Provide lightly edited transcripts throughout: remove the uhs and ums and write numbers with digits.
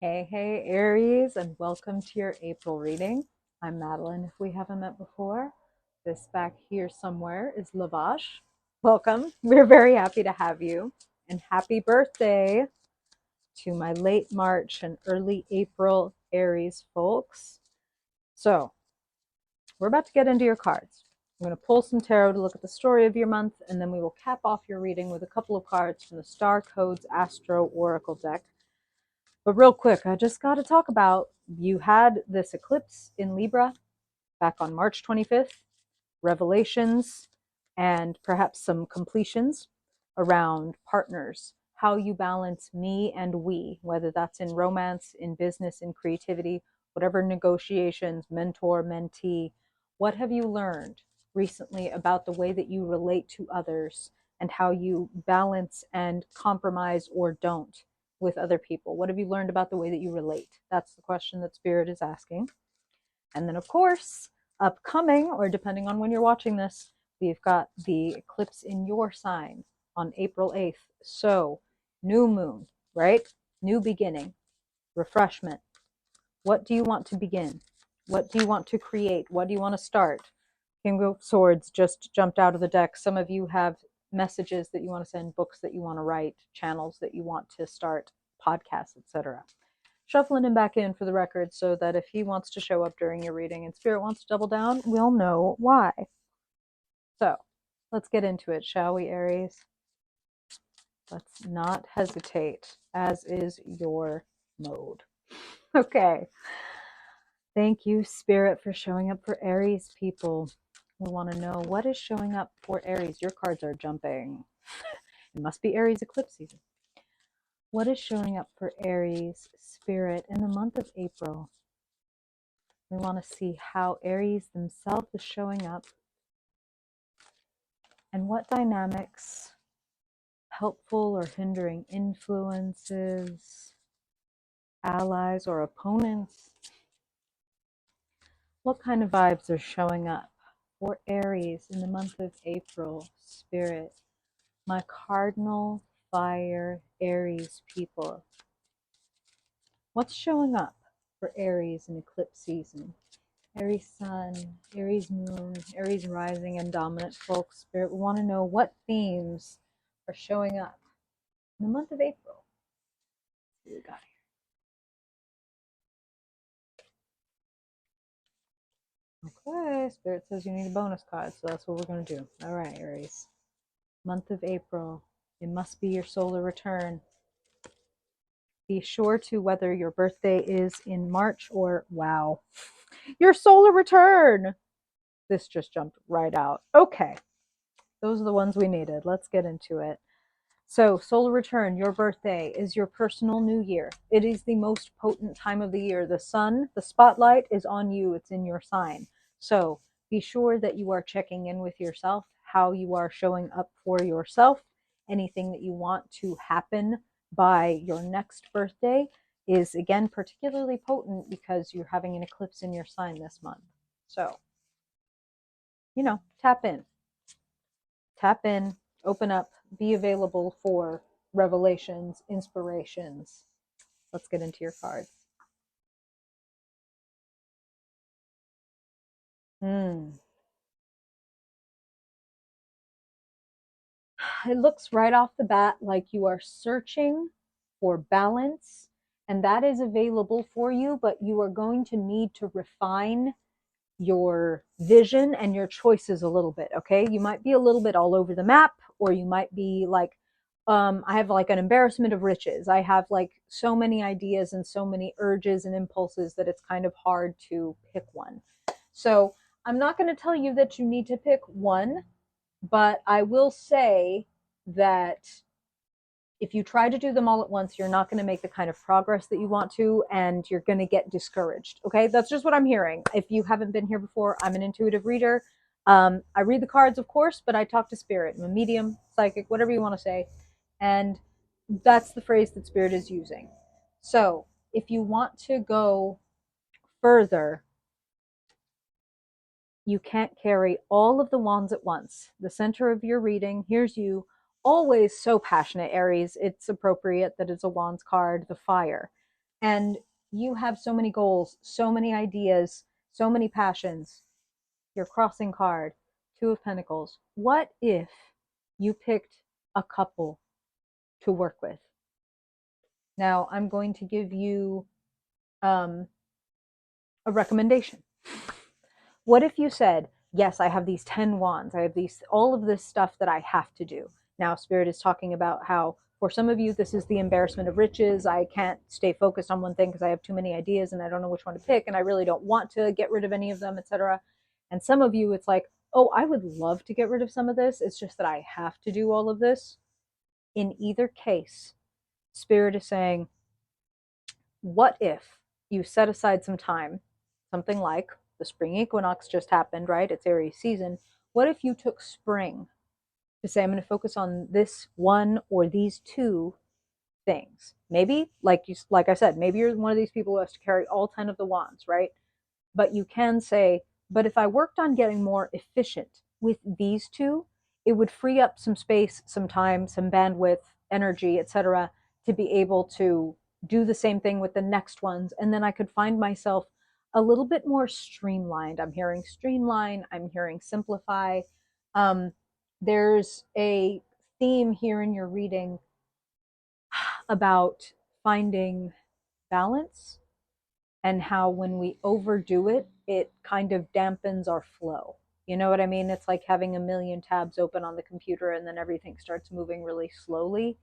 Hey, Aries, and welcome to your April reading. I'm Madeline, if we haven't met before. This back here somewhere is Lavash. Welcome. We're very happy to have you. And happy birthday to my late March and early April Aries folks. So, we're about to get into your cards. I'm going to pull some tarot to look at the story of your month, and then we will cap off your reading with a couple of cards from the Star Codes Astro Oracle deck. But real quick, I just got to talk about you had this eclipse in Libra back on March 25th, revelations, and perhaps some completions around partners, how you balance me and we, whether that's in romance, in business, in creativity, whatever negotiations, mentor, mentee. What have you learned recently about the way that you relate to others and how you balance and compromise or don't with other people? What have you learned about the way that you relate? That's the question that Spirit is asking. And then, of course, upcoming, or depending on when you're watching this, we've got the eclipse in your sign on April 8th. So, new moon, right? New beginning, refreshment. What do you want to begin? What do you want to create? What do you want to start? King of Swords just jumped out of the deck. Some of you have messages that you want to send, books that you want to write, channels that you want to start, podcasts, etc. Shuffling him back in for the record so that if he wants to show up during your reading and Spirit wants to double down, we'll know why. So let's get into it, shall we, Aries? Let's not hesitate, as is your mode. Okay. Thank you, Spirit, for showing up for Aries people. We want to know what is showing up for Aries. Your cards are jumping. It must be Aries eclipse season. What is showing up for Aries, Spirit, in the month of April? We want to see how Aries themselves is showing up and what dynamics, helpful or hindering influences, allies or opponents, what kind of vibes are showing up for Aries in the month of April, Spirit, my cardinal fire Aries people. What's showing up for Aries in eclipse season? Aries sun, Aries moon, Aries rising, and dominant folks. Spirit, we want to know what themes are showing up in the month of April. What we got here? Okay, Spirit says you need a bonus card, so that's what we're going to do. All right, Aries. Month of April. It must be your solar return. Be sure to, whether your birthday is in March or, wow, your solar return. This just jumped right out. Okay, those are the ones we needed. Let's get into it. So, solar return, your birthday is your personal new year. It is the most potent time of the year. The sun, the spotlight is on you, it's in your sign. So, be sure that you are checking in with yourself, how you are showing up for yourself. Anything that you want to happen by your next birthday is, again, particularly potent because you're having an eclipse in your sign this month. So, tap in, open up, be available for revelations, inspirations. Let's get into your cards. It looks right off the bat like you are searching for balance, and that is available for you, but you are going to need to refine your vision and your choices a little bit. Okay, you might be a little bit all over the map, or you might be like, I have like an embarrassment of riches. I have like so many ideas and so many urges and impulses that it's kind of hard to pick one. So I'm not going to tell you that you need to pick one, but I will say that if you try to do them all at once, you're not going to make the kind of progress that you want to, and you're going to get discouraged. Okay, that's just what I'm hearing. If you haven't been here before, I'm an intuitive reader. I read the cards, of course, but I talk to spirit. I'm a medium, psychic, whatever you want to say. And that's the phrase that spirit is using. So if you want to go further, you can't carry all of the wands at once. The center of your reading, here's you, always so passionate, Aries. It's appropriate that it's a wands card, the fire. And you have so many goals, so many ideas, so many passions. Your crossing card, Two of Pentacles. What if you picked a couple to work with? Now, I'm going to give you um, a recommendation. What if you said, yes, I have these 10 wands, I have these, all of this stuff that I have to do. Now, Spirit is talking about how for some of you, this is the embarrassment of riches. I can't stay focused on one thing because I have too many ideas and I don't know which one to pick and I really don't want to get rid of any of them, etc. And some of you, it's like, oh, I would love to get rid of some of this. It's just that I have to do all of this. In either case, Spirit is saying, what if you set aside some time, something like the spring equinox just happened, right? It's Aries season. What if you took spring to say, I'm going to focus on this one or these two things? Maybe, like I said, maybe you're one of these people who has to carry all 10 of the wands, right? But you can say, but if I worked on getting more efficient with these two, it would free up some space, some time, some bandwidth, energy, etc., to be able to do the same thing with the next ones. And then I could find myself a little bit more streamlined. I'm hearing streamline, I'm hearing simplify. Um, there's a theme here in your reading about finding balance and how when we overdo it, it kind of dampens our flow. You know what I mean? It's like having a million tabs open on the computer and then everything starts moving really slowly.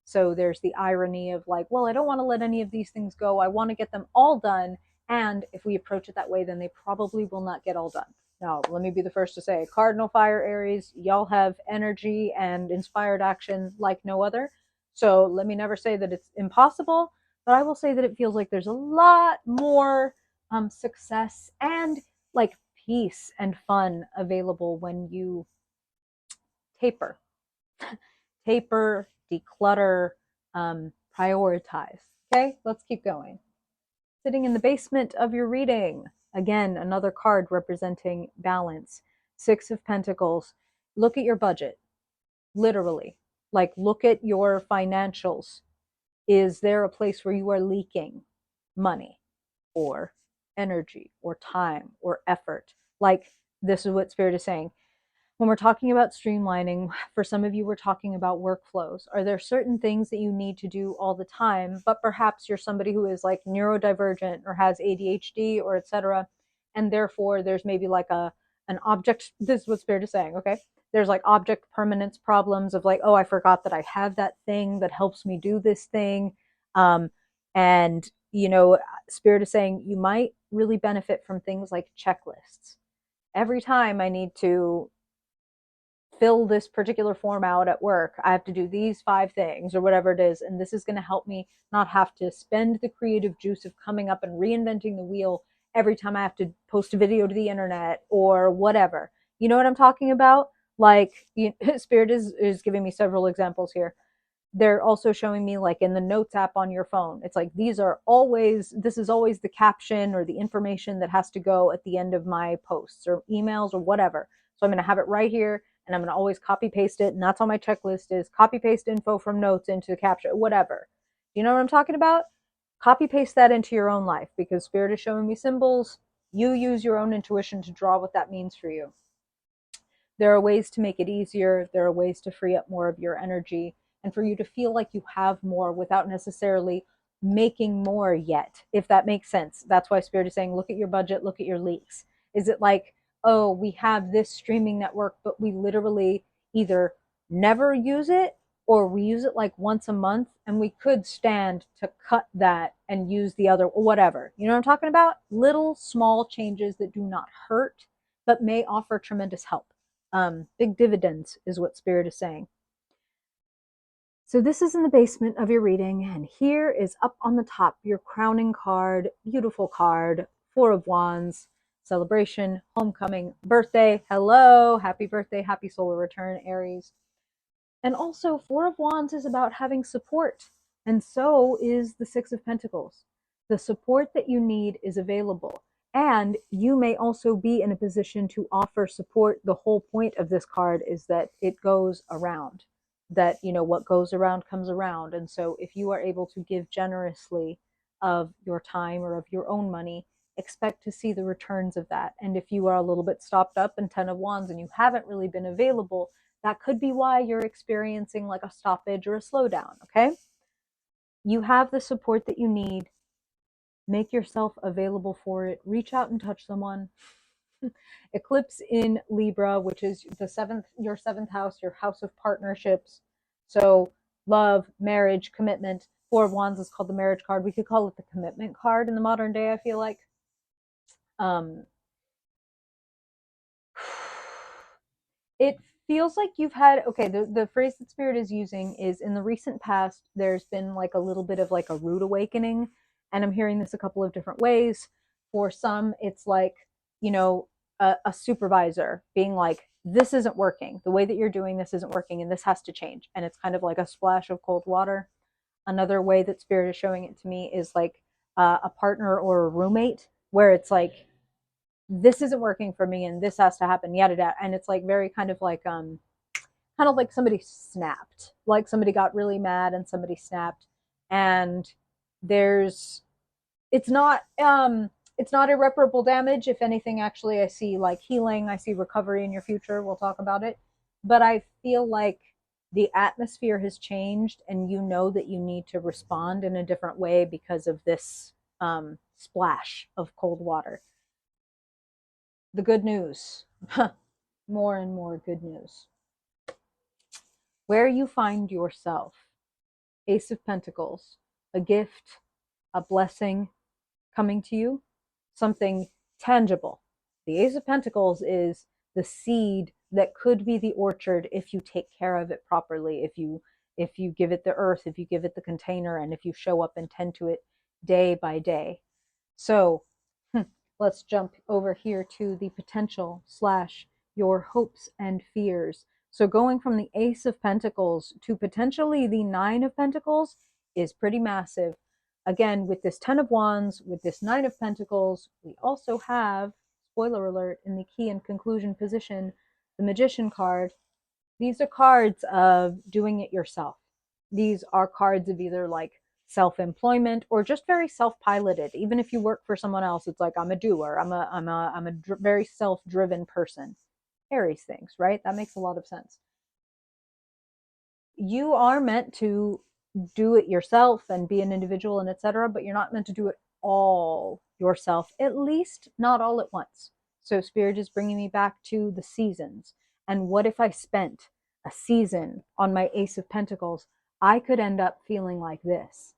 So there's the irony of like, well, I don't want to let any of these things go. I want to get them all done. And if we approach it that way, then they probably will not get all done. Now, let me be the first to say, Cardinal Fire Aries, y'all have energy and inspired action like no other. So let me never say that it's impossible, but I will say that it feels like there's a lot more success and like peace and fun available when you taper, declutter, prioritize. Okay, let's keep going. Sitting in the basement of your reading. Again, another card representing balance. Six of Pentacles. Look at your budget, literally. Like, look at your financials. Is there a place where you are leaking money or energy or time or effort? Like, this is what Spirit is saying. When we're talking about streamlining, for some of you, we're talking about workflows. Are there certain things that you need to do all the time, but perhaps you're somebody who is like neurodivergent or has ADHD or etc. And therefore there's maybe like an object, this is what Spirit is saying, okay? There's like object permanence problems of like, oh, I forgot that I have that thing that helps me do this thing. And, you know, Spirit is saying you might really benefit from things like checklists. Every time I need to fill this particular form out at work, I have to do these 5 things or whatever it is. And this is going to help me not have to spend the creative juice of coming up and reinventing the wheel every time I have to post a video to the internet or whatever. You know what I'm talking about? Like, Spirit is giving me several examples here. They're also showing me like in the notes app on your phone, it's like this is always the caption or the information that has to go at the end of my posts or emails or whatever. So I'm going to have it right here and I'm going to always copy paste it. And that's on my checklist is copy paste info from notes into the caption, whatever. You know what I'm talking about? Copy paste that into your own life because Spirit is showing me symbols. You use your own intuition to draw what that means for you. There are ways to make it easier. There are ways to free up more of your energy and for you to feel like you have more without necessarily making more yet, if that makes sense. That's why Spirit is saying, look at your budget, look at your leaks. Is it like, oh, we have this streaming network, but we literally either never use it or we use it like once a month and we could stand to cut that and use the other, whatever. You know what I'm talking about? Little small changes that do not hurt, but may offer tremendous help. Big dividends is what Spirit is saying. So this is in the basement of your reading, and here is up on the top your crowning card, beautiful card, Four of Wands, celebration, homecoming, birthday. Hello, happy birthday, happy solar return, Aries. And also, Four of Wands is about having support, and so is the Six of Pentacles. The support that you need is available, and you may also be in a position to offer support. The whole point of this card is that it goes around, that, you know, what goes around comes around. And so if you are able to give generously, of your time or of your own money, expect to see the returns of that. And if you are a little bit stopped up in 10 of wands and you haven't really been available, that could be why you're experiencing like a stoppage or a slowdown. Okay, you have the support that you need. Make yourself available for it. Reach out and touch someone. Eclipse in Libra, which is the your seventh house, your house of partnerships. So love, marriage, commitment. Four of Wands is called the marriage card. We could call it the commitment card in the modern day, I feel like. Um, it feels like you've had, okay, the phrase that Spirit is using is, in the recent past, there's been like a little bit of like a rude awakening. And I'm hearing this a couple of different ways. For some, it's like, you know, a supervisor being like, this isn't working. The way that you're doing this isn't working and this has to change. And it's kind of like a splash of cold water. Another way that Spirit is showing it to me is like a partner or a roommate, where it's like, this isn't working for me and this has to happen, yada yada. And it's like very kind of like somebody snapped, like somebody got really mad and somebody snapped. And there's it's not irreparable damage. If anything, actually, I see like healing, I see recovery in your future. We'll talk about it. But I feel like the atmosphere has changed and you know that you need to respond in a different way because of this splash of cold water. The good news, more and more good news. Where you find yourself, Ace of Pentacles, a gift, a blessing coming to you, something tangible. The Ace of Pentacles is the seed that could be the orchard if you take care of it properly, if you give it the earth, if you give it the container, and if you show up and tend to it day by day. So let's jump over here to the potential slash your hopes and fears. So going from the Ace of Pentacles to potentially the Nine of Pentacles is pretty massive. Again, with this Ten of Wands, with this Nine of Pentacles, we also have, spoiler alert, in the key and conclusion position, the Magician card. These are cards of doing it yourself. These are cards of either like self-employment or just very self-piloted. Even if you work for someone else, it's like, I'm a doer. I'm a very self-driven person. Aries things, right? That makes a lot of sense. You are meant to do it yourself and be an individual and etc., but you're not meant to do it all yourself, at least not all at once. So Spirit is bringing me back to the seasons. And what if I spent a season on my Ace of Pentacles? I could end up feeling like this.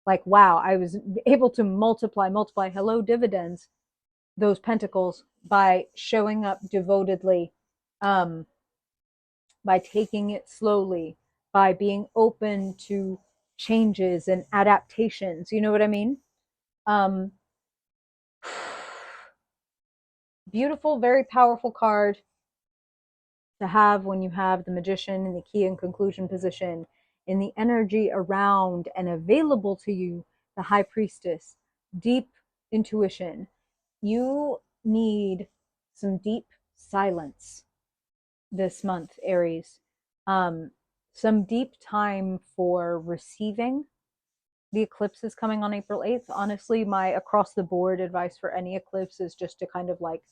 Like, wow, I was able to multiply, hello dividends, those pentacles by showing up devotedly, um, by taking it slowly, by being open to changes and adaptations. You know what I mean? Um, Beautiful, very powerful card to have when you have the Magician in the key and conclusion position, in the energy around and available to you, the High Priestess, deep intuition. You need some deep silence this month, Aries. Um, some deep time for receiving. The eclipse is coming on April 8th. Honestly, my across the board advice for any eclipse is just to kind of like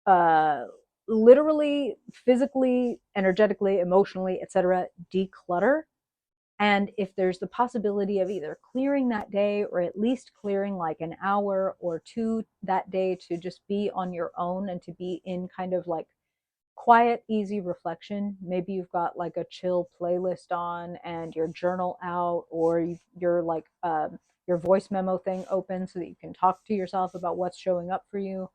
uh literally, physically, energetically, emotionally, etc., declutter. And if there's the possibility of either clearing that day or at least clearing like an hour or two that day to just be on your own and to be in kind of like quiet, easy reflection. Maybe you've got like a chill playlist on and your journal out, or you're like your voice memo thing open so that you can talk to yourself about what's showing up for you.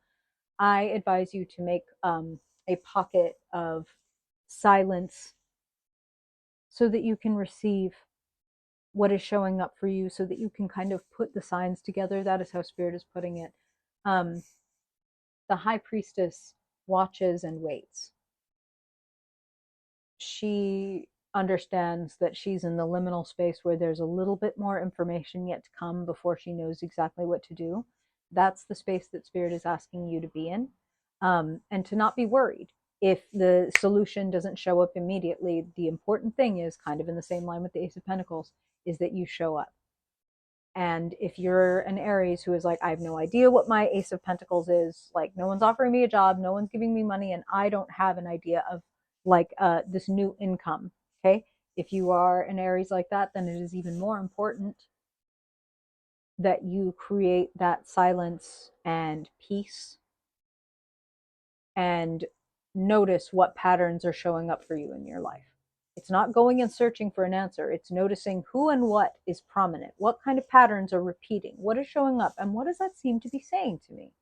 I advise you to make a pocket of silence so that you can receive what is showing up for you, so that you can kind of put the signs together. That is how Spirit is putting it. Um, the High Priestess watches and waits. She understands that she's in the liminal space where there's a little bit more information yet to come before she knows exactly what to do. That's the space that Spirit is asking you to be in, and to not be worried if the solution doesn't show up immediately. The important thing is, kind of in the same line with the Ace of Pentacles, is that you show up. And if you're an Aries who is like, I have no idea what my Ace of Pentacles is, like no one's offering me a job, no one's giving me money, and I don't have an idea of like this new income. Okay. If you are an Aries like that, then it is even more important that you create that silence and peace and notice what patterns are showing up for you in your life. It's not going and searching for an answer. It's noticing who and what is prominent. What kind of patterns are repeating? What is showing up? And what does that seem to be saying to me?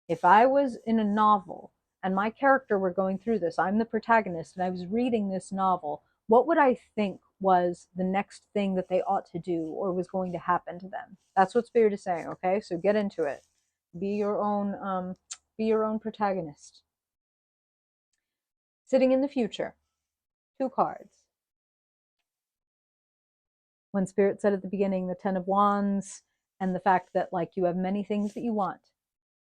If I was in a novel and my character were going through this, I'm the protagonist and I was reading this novel, what would I think was the next thing that they ought to do or was going to happen to them? That's what Spirit is saying, okay? So get into it. Be your own protagonist. Sitting in the future, 2 cards. When Spirit said at the beginning, the 10 of Wands, and the fact that like you have many things that you want,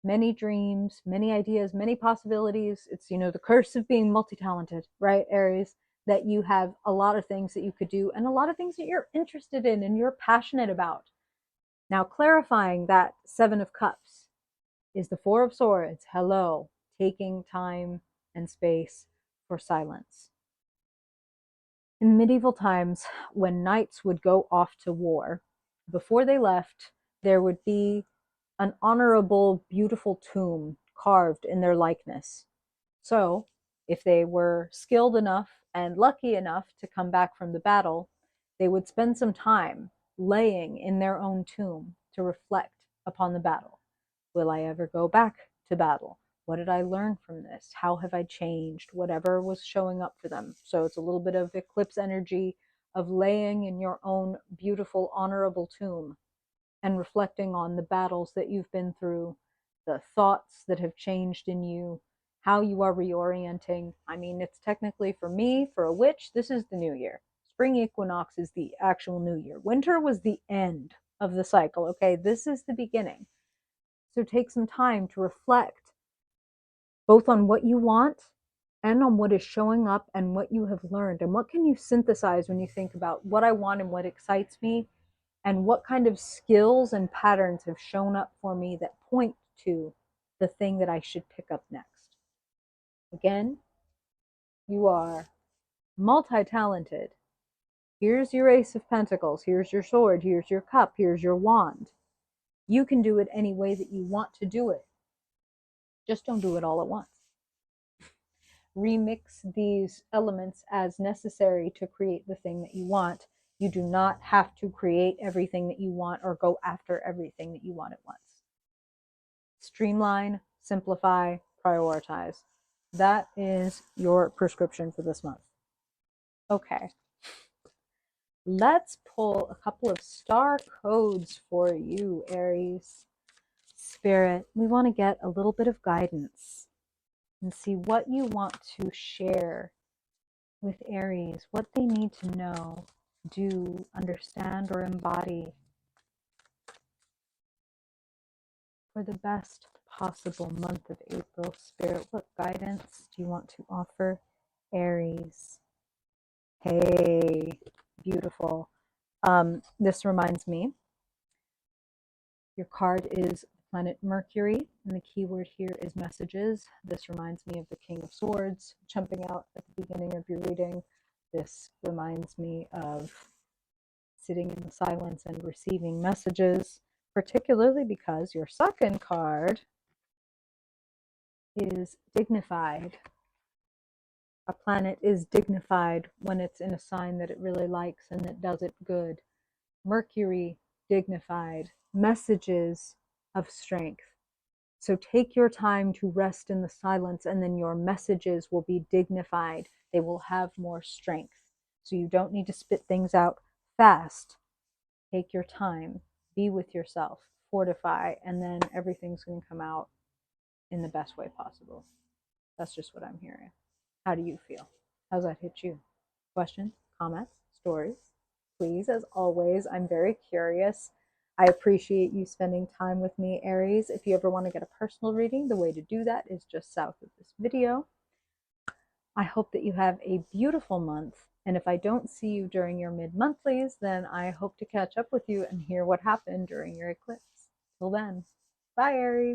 many dreams, many ideas, many possibilities. It's, you know, the curse of being multi-talented, right, Aries? That you have a lot of things that you could do and a lot of things that you're interested in and you're passionate about. Now, clarifying that 7 of Cups is the 4 of Swords. Hello, taking time and space for silence. In medieval times, when knights would go off to war, before they left, there would be an honorable, beautiful tomb carved in their likeness. So, if they were skilled enough and lucky enough to come back from the battle, they would spend some time laying in their own tomb to reflect upon the battle. Will I ever go back to battle? What did I learn from this? How have I changed? Whatever was showing up for them. So it's a little bit of eclipse energy of laying in your own beautiful, honorable tomb and reflecting on the battles that you've been through, the thoughts that have changed in you, how you are reorienting. I mean, it's technically for me, for a witch, this is the new year. Spring equinox is the actual new year. Winter was the end of the cycle, okay? This is the beginning. So take some time to reflect both on what you want and on what is showing up and what you have learned. And what can you synthesize when you think about what I want and what excites me, and what kind of skills and patterns have shown up for me that point to the thing that I should pick up next. Again, you are multi-talented. Here's your Ace of Pentacles. Here's your sword. Here's your cup. Here's your wand. You can do it any way that you want to do it. Just don't do it all at once. Remix these elements as necessary to create the thing that you want. You do not have to create everything that you want or go after everything that you want at once. Streamline, simplify, prioritize. That is your prescription for this month. Okay. Let's pull a couple of star codes for you, Aries. Spirit, we want to get a little bit of guidance and see what you want to share with Aries, what they need to know, do, understand, or embody for the best possible month of April. Spirit, what guidance do you want to offer Aries? Hey, beautiful. This reminds me, your card is planet Mercury, and the keyword here is messages. This reminds me of the King of Swords jumping out at the beginning of your reading. This reminds me of sitting in the silence and receiving messages, particularly because your second card is dignified. A planet is dignified when it's in a sign that it really likes and that does it good. Mercury, dignified, messages of strength. So take your time to rest in the silence, and then your messages will be dignified. They will have more strength. So you don't need to spit things out fast. Take your time, be with yourself, fortify, and then everything's going to come out in the best way possible. That's just what I'm hearing. How do you feel? How's that hit you? Questions, comments, stories? Please, as always, I'm very curious. I appreciate you spending time with me, Aries. If you ever want to get a personal reading, the way to do that is just south of this video. I hope that you have a beautiful month. And if I don't see you during your mid monthlies, then I hope to catch up with you and hear what happened during your eclipse. Till then, bye, Aries.